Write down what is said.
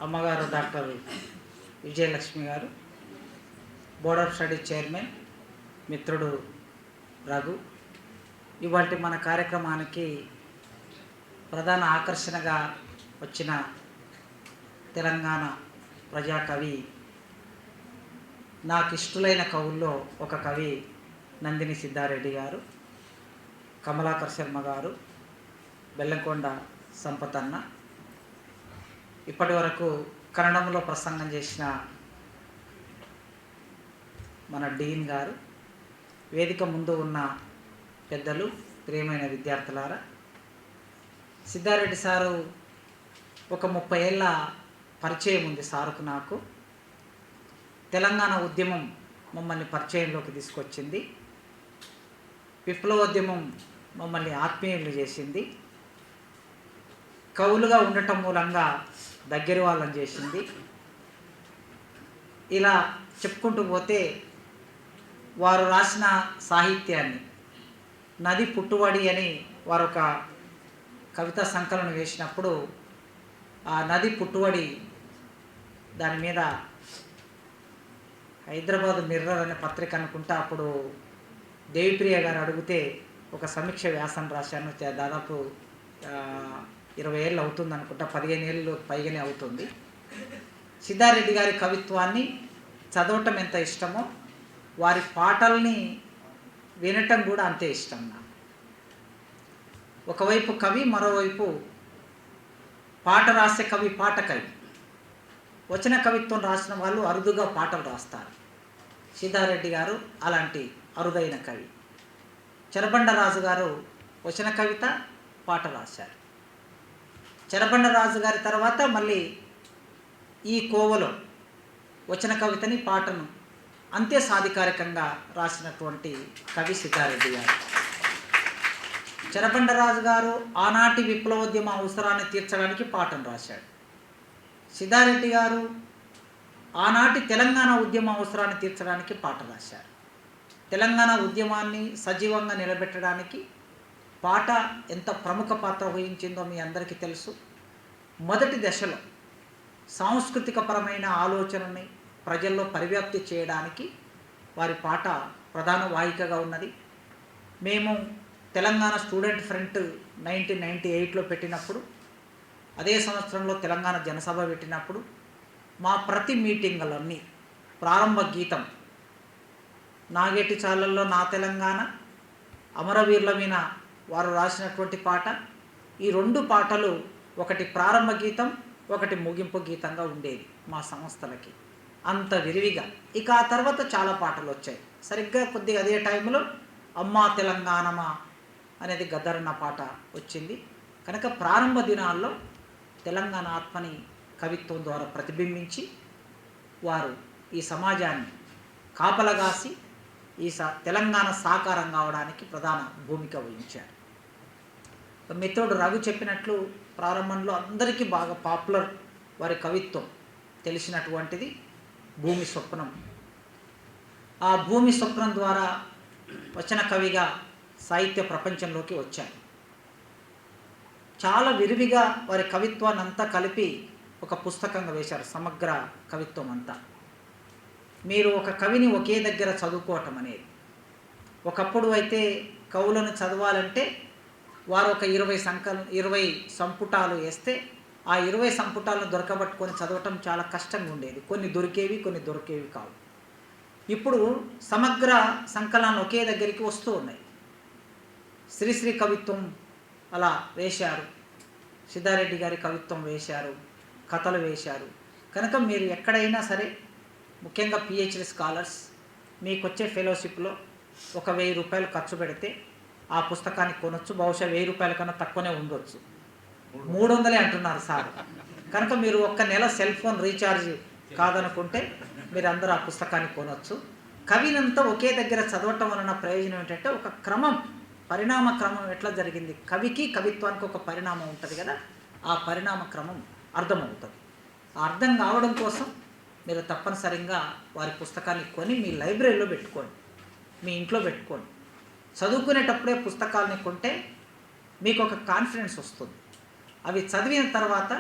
అమ్మగారు డాక్టర్ విజయలక్ష్మి గారు, board of study chairman మిత్రుడు రఘు. ఇవాటి మన కార్యక్రమానికి ప్రధాన ఆకర్షణగా వచ్చిన తెలంగాణ ప్రజాకవి, నాకు ఇష్టలైన కవుల్లో ఒక కవి నందిని సిద్ధారెడ్డి గారు, కమలాకర్ శర్మ గారు, బెల్లంకొండ సంపతన్న, ఇప్పటి వరకు కన్నడంలో ప్రసంగం చేసిన మన డీన్ గారు, వేదిక ముందు ఉన్న పెద్దలు, ప్రియమైన విద్యార్థులారా, సిద్ధారెడ్డి సారు ఒక 30 ఏళ్ళ పరిచయం ఉంది సారుకు. నాకు తెలంగాణ ఉద్యమం మమ్మల్ని పరిచయంలోకి తీసుకొచ్చింది, విప్లవోద్యమం మమ్మల్ని ఆత్మీయులు చేసింది, కవులుగా ఉండటం మూలంగా దగ్గర వాళ్ళని చేసింది. ఇలా చెప్పుకుంటూ పోతే వారు రాసిన సాహిత్యాన్ని, నది పుట్టుబడి అని వారు ఒక కవితా సంకలనం వేసినప్పుడు, ఆ నది పుట్టుబడి దాని మీద హైదరాబాద్ మిర్రర్ అనే పత్రిక అనుకుంటా అప్పుడు దేవిప్రియ గారు అడిగితే ఒక సమీక్ష వ్యాసం రాశాను. దాదాపు 20 ఏళ్ళు అవుతుంది అనుకుంటా, 15 ఏళ్ళు పైగానే అవుతుంది. సిద్ధారెడ్డి గారి కవిత్వాన్ని చదవటం ఎంత ఇష్టమో వారి పాటల్ని వినటం కూడా అంతే ఇష్టం నాకు. ఒకవైపు కవి, మరోవైపు పాట రాసే కవి, పాట కవి. వచన కవిత్వం రాసిన వాళ్ళు అరుదుగా పాటలు రాస్తారు. సిద్ధారెడ్డి గారు అలాంటి అరుదైన కవి. చెరబండరాజు గారు వచన కవిత, పాట రాశారు. చెరబండరాజు గారి తర్వాత మళ్ళీ ఈ కోవలో వచన కవితని, పాటను అంతే సాధికారికంగా రాసినటువంటి కవి సిద్ధారెడ్డి గారు. చెరబండరాజు గారు ఆనాటి విప్లవోద్యమ అవసరాన్ని తీర్చడానికి పాటను రాశాడు. సిద్ధారెడ్డి గారు ఆనాటి తెలంగాణ ఉద్యమ అవసరాన్ని తీర్చడానికి పాట రాశారు. తెలంగాణ ఉద్యమాన్ని సజీవంగా నిలబెట్టడానికి పాట ఎంత ప్రముఖ పాత్ర వహించిందో మీ అందరికీ తెలుసు. మొదటి దశలో సాంస్కృతికపరమైన ఆలోచనని ప్రజల్లో పరివ్యాప్తి చేయడానికి వారి పాట ప్రధాన వాహికగా ఉన్నది. మేము తెలంగాణ స్టూడెంట్ ఫ్రంట్ 1998లో పెట్టినప్పుడు, అదే సంవత్సరంలో తెలంగాణ జనసభ పెట్టినప్పుడు మా ప్రతి మీటింగులన్నీ ప్రారంభ గీతం నాగేటి చాలల్లో నా తెలంగాణ, అమరవీరుల మీద వారు రాసినటువంటి పాట, ఈ 2 పాటలు ఒకటి ప్రారంభ గీతం, ఒకటి ముగింపు గీతంగా ఉండేది మా సంస్థలకి, అంత విరివిగా. ఇక ఆ తర్వాత చాలా పాటలు వచ్చాయి. సరిగ్గా కొద్దిగా అదే టైంలో అమ్మా తెలంగాణమా అనేది గద్దరన్న పాట వచ్చింది. కనుక ప్రారంభ దినాల్లో తెలంగాణ ఆత్మని కవిత్వం ద్వారా ప్రతిబింబించి వారు ఈ సమాజాన్ని కాపలగాసి ఈ తెలంగాణ సాకారం కావడానికి ప్రధాన భూమిక వహించారు. మిత్రుడు రఘు చెప్పినట్లు ప్రారంభంలో అందరికీ బాగా పాపులర్ వారి కవిత్వం తెలిసినటువంటిది భూమి స్వప్నం. ఆ భూమి స్వప్నం ద్వారా వచన కవిగా సాహిత్య ప్రపంచంలోకి వచ్చారు. చాలా విరివిగా వారి కవిత్వాన్ని అంతా కలిపి ఒక పుస్తకంగా వేశారు, సమగ్ర కవిత్వం అంతా. మీరు ఒక కవిని ఒకే దగ్గర చదువుకోవటం అనేది, ఒకప్పుడు అయితే కవులను చదవాలంటే వారు ఒక 20 సంపుటాలు వేస్తే ఆ 20 సంపుటాలను దొరకబట్టుకొని చదవటం చాలా కష్టంగా ఉండేది. కొన్ని దొరికేవి, కొన్ని దొరికేవి కావు. ఇప్పుడు సమగ్ర సంకలనాలు ఒకే దగ్గరికి వస్తూ ఉన్నాయి. శ్రీశ్రీ కవిత్వం అలా వేశారు, సిద్ధారెడ్డి గారి కవిత్వం వేశారు, కథలు వేశారు. కనుక మీరు ఎక్కడైనా సరే, ముఖ్యంగా పిహెచ్డి స్కాలర్స్, మీకు వచ్చే ఫెలోషిప్లో ఒక 1000 రూపాయలు ఖర్చు పెడితే ఆ పుస్తకాన్ని కొనొచ్చు. బహుశా 1000 రూపాయల కన్నా తక్కువనే ఉండొచ్చు, 300 అంటున్నారు సార్. కనుక మీరు ఒక్క నెల సెల్ ఫోన్ రీఛార్జ్ కాదనుకుంటే మీరు అందరూ ఆ పుస్తకాన్ని కొనొచ్చు. కవినంతా ఒకే దగ్గర చదవటం వలన ప్రయోజనం ఏంటంటే, ఒక క్రమం, పరిణామ క్రమం ఎట్లా జరిగింది, కవికి కవిత్వానికి ఒక పరిణామం ఉంటుంది కదా, ఆ పరిణామ క్రమం అర్థమవుతుంది. ఆ అర్థం కావడం కోసం మీరు తప్పనిసరిగా వారి పుస్తకాన్ని కొని మీ లైబ్రరీలో పెట్టుకోండి, మీ ఇంట్లో పెట్టుకోండి. చదువుకునేటప్పుడే పుస్తకాలని కొంటే మీకు ఒక కాన్ఫిడెన్స్ వస్తుంది. అవి చదివిన తర్వాత